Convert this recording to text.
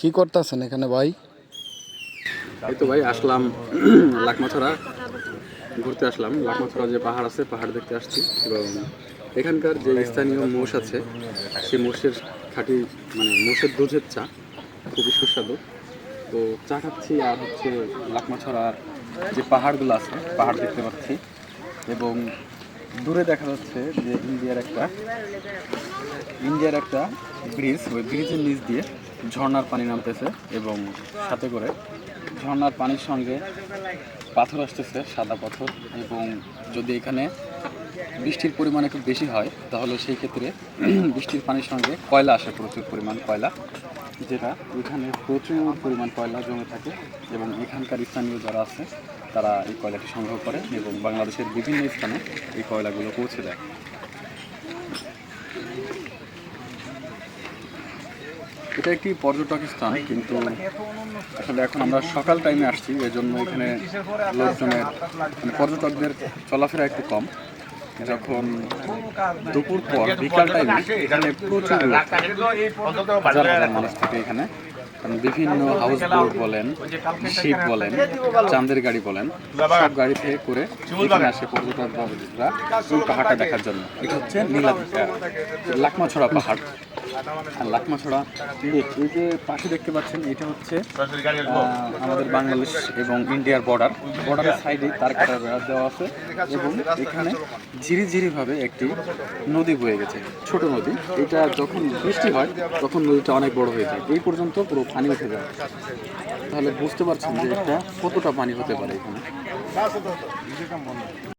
কি করতেছেন এখানে ভাই? এই তো ভাই আসলাম লাকমাছড়া ঘুরতে আসলাম। লাকমাছড়া যে পাহাড় আছে, পাহাড় দেখতে আসছি। এবং এখানকার যে স্থানীয় মোষ আছে, সেই মোষের খাঁটি মোষের দুধের চা খুবই সুস্বাদু। তো চা খাচ্ছি আর হচ্ছে লাকমাছড়ার যে পাহাড়গুলো আছে, পাহাড় দেখতে পাচ্ছি। এবং দূরে দেখা যাচ্ছে যে ইন্ডিয়ার একটা ব্রিজ, ওই ব্রিজের নিচ দিয়ে ঝর্ণার পানি নামতেছে এবং সাথে করে ঝর্ণার পানির সঙ্গে পাথর আসতেছে, সাদা পাথর। এবং যদি এখানে বৃষ্টির পরিমাণ একটু বেশি হয় তাহলে সেই ক্ষেত্রে বৃষ্টির পানির সঙ্গে কয়লা আসে, প্রচুর পরিমাণ কয়লা, যেটা এখানে প্রচুর পরিমাণ কয়লা জমে থাকে। এবং এখানকার স্থানীয় যারা আছে তারা এই কয়লাটি সংগ্রহ করে এবং বাংলাদেশের বিভিন্ন স্থানে এই কয়লাগুলো পৌঁছে দেয়। এটা একটি পর্যটক স্থান, কিন্তু আসলে এখন আমরা সকাল টাইমে আসছি, এজন্য এখানে লোকজনের পর্যটকদের চলাফেরা একটু কম। যখন দুপুর পর বিকাল টাইমে এখানে প্রচুর লোক, হাজার হাজার মানুষ থাকে এখানে। কারণ বিভিন্ন হাউস বোট বলেন, শিপ বলেন, চাঁদের গাড়ি বলেন, সব গাড়ি থেকে করে এখানে আসে পর্যটকরা এই পাহাড়টা দেখার জন্য। এটা হচ্ছে লাকমাছড়া পাহাড়। আর লাকমাছড়া এই যে পাশে দেখতে পাচ্ছেন, এটা হচ্ছে আমাদের বাংলাদেশ এবং ইন্ডিয়ার বর্ডারের সাইডে তার কাটা বেড়া দেওয়া আছে। এবং এখানে ঝিরিঝিরিভাবে একটি নদী বয়ে গেছে, ছোট নদী। এটা যখন বৃষ্টি হয় তখন নদীটা অনেক বড় হয়ে যায়, এই পর্যন্ত পুরো পানি উঠে যায়। তাহলে বুঝতে পারছেন যে এটা কতটা পানি হতে পারে এখানে।